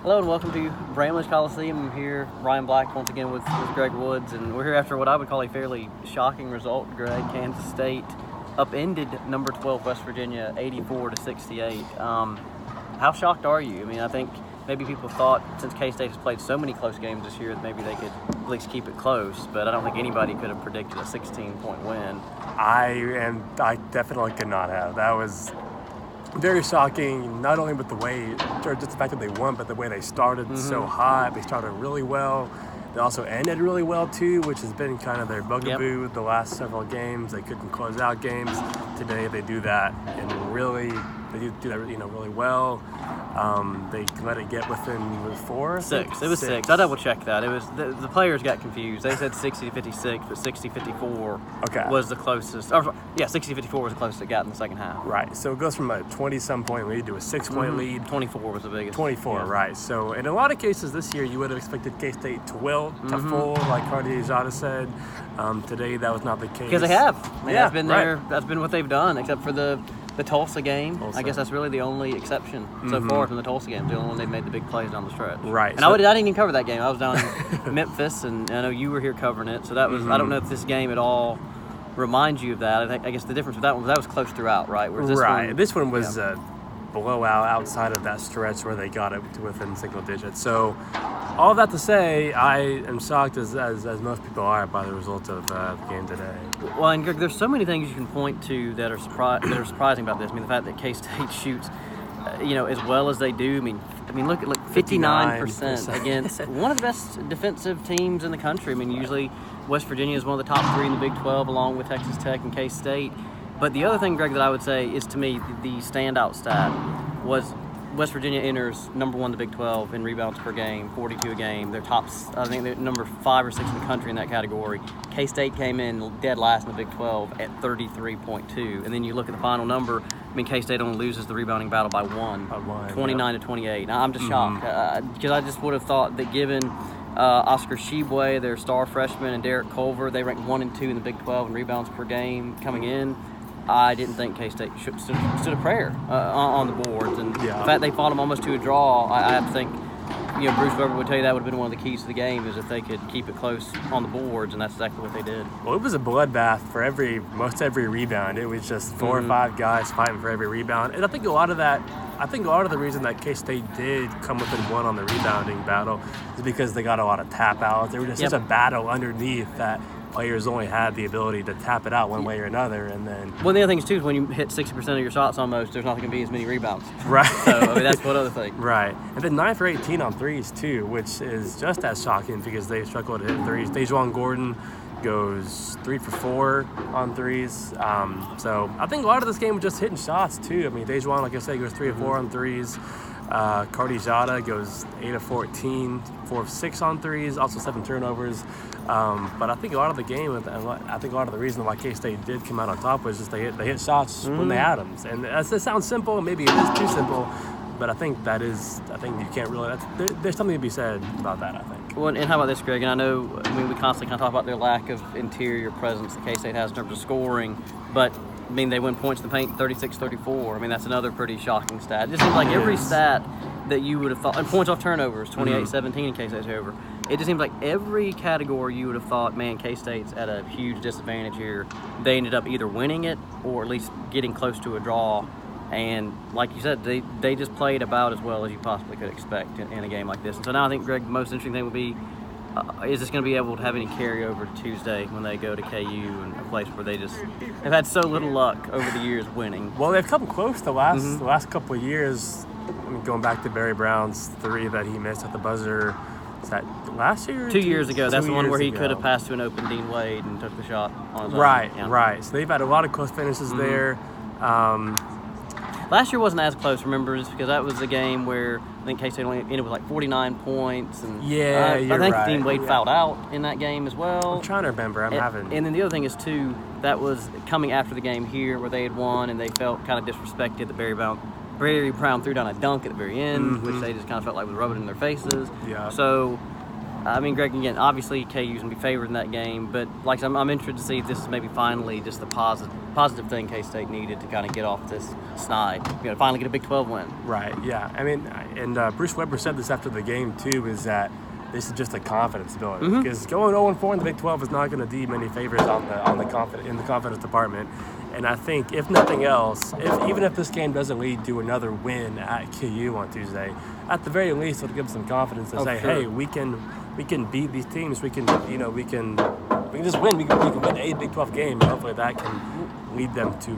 Hello and welcome to Bramlage Coliseum. I'm here, Ryan Black, once again with Greg Woods, and we're here after what I would call a fairly shocking result, Greg. Kansas State upended number 12 West Virginia 84-68. How shocked are you? I mean, I think maybe people thought since K-State has played so many close games this year that maybe they could at least keep it close, but I don't think anybody could have predicted a 16-point win. I definitely could not have. That was very shocking, not only with the way, just the fact that they won, but the way they started so hot. They started really well. They also ended really well too, which has been kind of their bugaboo the last several games. They couldn't close out games. Today they do that, and they do that really well. They let it get within four. Six. It was six. I double checked that. It was the players got confused. They said 60-56, but 60-54 was the closest. 60-54 was the closest it got in the second half. Right. So it goes from a 20-some point lead to a 6-point lead. 24 was the biggest. 24, right. So in a lot of cases this year, you would have expected K-State to wilt, to fold, like Cardier said. Today, that was not the case. Because they have. That's been that's been what they've done, except for the Tulsa game. I guess that's really the only exception so far from the Tulsa game. The only one they've made the big plays down the stretch. Right. And I didn't even cover that game. I was down in Memphis, and I know you were here covering it. So that was I don't know if this game at all reminds you of that. I guess the difference with that one was that was close throughout, right? Whereas this one was a blowout outside of that stretch where they got it to within single digits. So all that to say, I am shocked as most people are by the result of the game today. Well, and Greg, there's so many things you can point to that are surprising about this. I mean, the fact that K-State shoots, as well as they do. I mean, look at 59% against one of the best defensive teams in the country. I mean, usually West Virginia is one of the top three in the Big 12, along with Texas Tech and K-State. But the other thing, Greg, that I would say is, to me, the standout stat was West Virginia enters number one in the Big 12 in rebounds per game, 42 a game. They're tops. I think they're number 5 or 6 in the country in that category. K-State came in dead last in the Big 12 at 33.2. And then you look at the final number. I mean, K-State only loses the rebounding battle by one, 29-28. Now, I'm just shocked because I just would have thought that given Oscar Shibwe, their star freshman, and Derek Culver, they ranked 1 and 2 in the Big 12 in rebounds per game coming in. I didn't think K-State stood a prayer on the boards, and the fact they fought them almost to a draw, I have to think, Bruce Weber would tell you that would have been one of the keys to the game is if they could keep it close on the boards, and that's exactly what they did. Well, it was a bloodbath for most every rebound. It was just 4 or 5 guys fighting for every rebound, and I think a lot of the reason that K-State did come within one on the rebounding battle is because they got a lot of tap outs. There was just such a battle underneath that players only had the ability to tap it out one way or another, and then. Well, the other thing is too is when you hit 60% of your shots almost, there's not going to be as many rebounds. Right. So that's one other thing. Right, and then 9 for 18 on threes too, which is just as shocking because they struggle to hit threes. Dejuan Gordon goes 3 for 4 on threes. So I think a lot of this game was just hitting shots too. I mean, Dejuan, like I said, goes 3 of 4 on threes. Cardier goes 8 of 14, 4 of 6 on threes, also 7 turnovers. But I think a lot of the game, I think a lot of the reason why K-State did come out on top was just they hit shots when they had them. And that sounds simple, and maybe it is too simple, but I think you can't really. There's something to be said about that, I think. Well, and how about this, Greg? And we constantly kind of talk about their lack of interior presence that K-State has in terms of scoring, but they win points in the paint 36-34. I mean, that's another pretty shocking stat. It just seems like every stat that you would have thought, and points off turnovers, 28-17 in K-State's over. It just seems like every category you would have thought, man, K-State's at a huge disadvantage here. They ended up either winning it or at least getting close to a draw. And like you said, they just played about as well as you possibly could expect in a game like this. And so now I think, Greg, the most interesting thing will be, is this going to be able to have any carryover to Tuesday when they go to KU and a place where they just have had so little luck over the years winning? Well, they've come close the last couple of years. I mean, going back to Barry Brown's 3 that he missed at the buzzer. Is that last year? 2 years ago. That's the one where he could have passed to an open Dean Wade and took the shot on his own. Right. So they've had a lot of close finishes there. Last year wasn't as close, remember, just because that was a game where I think K-State only ended with like 49 points. And I think Dean Wade fouled out in that game as well. I'm trying to remember. And then the other thing is, too, that was coming after the game here where they had won and they felt kind of disrespected that Barry Brown threw down a dunk at the very end, which they just kind of felt like was rubbing in their faces. Yeah. So, I mean, Greg, again, obviously KU's going to be favored in that game, but like I'm interested to see if this is maybe finally just the positive thing K-State needed to kind of get off this snide, finally get a Big 12 win. Right, yeah. I mean, And Bruce Weber said this after the game too, is that this is just a confidence builder, because going 0-4 in the Big 12 is not going to do many favors in the confidence department. And I think, if nothing else, even if this game doesn't lead to another win at KU on Tuesday, at the very least it'll give them some confidence to say, hey, we can beat these teams. We can just win. We can win a Big 12 game, and hopefully that can lead them to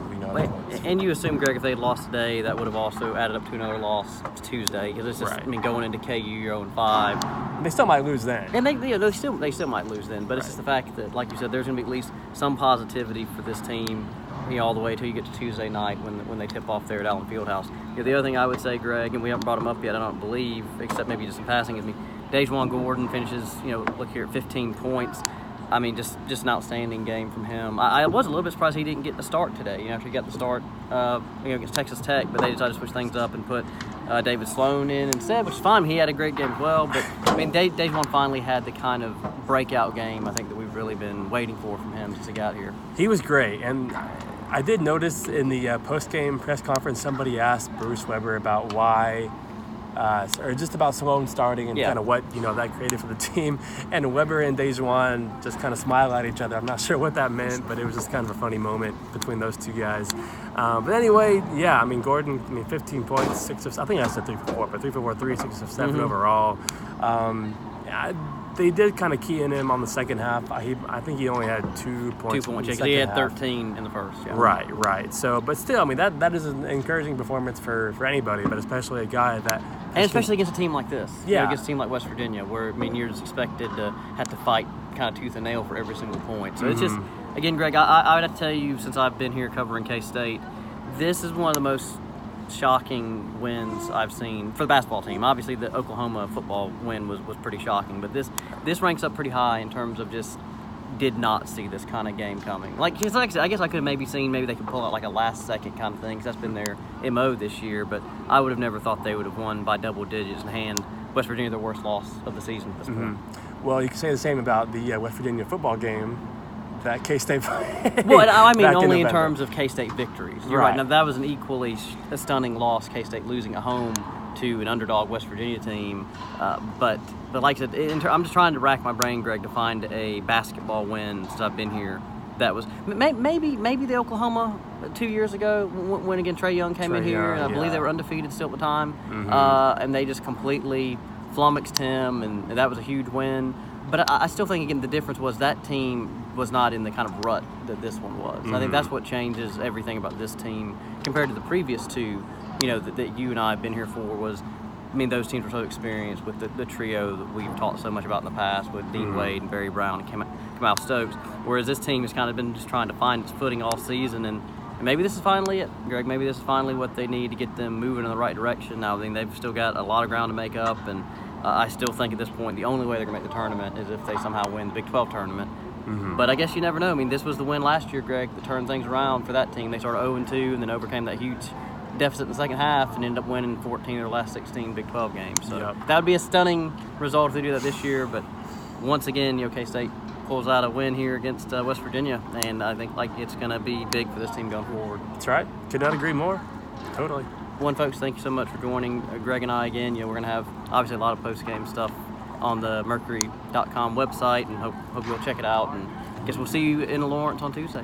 And you assume, Greg, if they had lost today, that would have also added up to another loss Tuesday, because it's just Right. I mean, going into KU, you're 0-5. They still might lose then. And they still might lose then, but it's just the fact that, like you said, there's going to be at least some positivity for this team, all the way till you get to Tuesday night when they tip off there at Allen Fieldhouse. The other thing I would say, Greg, and we haven't brought him up yet, I don't believe, except maybe just in passing, is Dejuan Gordon finishes, look here at 15 points. I mean, just an outstanding game from him. I was a little bit surprised he didn't get the start today. After he got the start, against Texas Tech, but they decided to switch things up and put David Sloan in instead, which is fine. He had a great game as well. But I mean, Dejuan finally had the kind of breakout game I think that we've really been waiting for from him since he got here. He was great, and I did notice in the post-game press conference somebody asked Bruce Weber about why. Or just about Sloan starting and kind of what that created for the team, and Weber and Dejuan just kind of smile at each other. I'm not sure what that meant, but it was just kind of a funny moment between those two guys. But anyway, yeah, I mean Gordon, 15 points, 6 of, I think I said 3 for 4, but 3 for 4, 3, 6 of 7 overall. They did kind of key in him on the second half. I think he only had 2 points. 2 points, because he had 13 in the first. Yeah. Right. So, but still, I mean that is an encouraging performance for anybody, but especially a guy that. And especially against a team like this. Yeah. Against a team like West Virginia, where, you're just expected to have to fight kind of tooth and nail for every single point. So it's just, again, Greg, I would have to tell you, since I've been here covering K-State, this is one of the most shocking wins I've seen for the basketball team. Obviously, the Oklahoma football win was pretty shocking, but this ranks up pretty high in terms of just did not see this kind of game coming. Like I said, I guess I could have maybe they could pull out like a last-second kind of thing, because that's been their MO this year, but I would have never thought they would have won by double digits and hand West Virginia their worst loss of the season at this point. Well, you can say the same about the West Virginia football game that K-State played. Well, I mean only in November. terms of K-State victories. You're right. Now, that was an equally stunning loss, K-State losing at home to an underdog West Virginia team. But like I said, I'm just trying to rack my brain, Greg, to find a basketball win since I've been here. That was maybe the Oklahoma 2 years ago when again Trae Young came in here. And I believe they were undefeated still at the time, and they just completely flummoxed him, and that was a huge win. But I still think, again, the difference was that team was not in the kind of rut that this one was. I think that's what changes everything about this team compared to the previous two, that you and I have been here for was, those teams were so experienced with the trio that we've talked so much about in the past with Dean Wade and Barry Brown and Kamal Stokes, whereas this team has kind of been just trying to find its footing all season, and maybe this is finally it, Greg. Maybe this is finally what they need to get them moving in the right direction. Now, I think they've still got a lot of ground to make up, and I still think at this point the only way they're going to make the tournament is if they somehow win the Big 12 tournament. But I guess you never know. This was the win last year, Greg, that turned things around for that team. They started 0-2 and then overcame that huge deficit in the second half and ended up winning 14 of their last 16 Big 12 games. So that would be a stunning result if they do that this year. But once again, K-State pulls out a win here against West Virginia, and I think it's going to be big for this team going forward. That's right. Could not agree more. Totally. Folks, thank you so much for joining Greg and I again. We're going to have obviously a lot of post-game stuff on the Mercury.com website, and hope you'll check it out. And I guess we'll see you in Lawrence on Tuesday.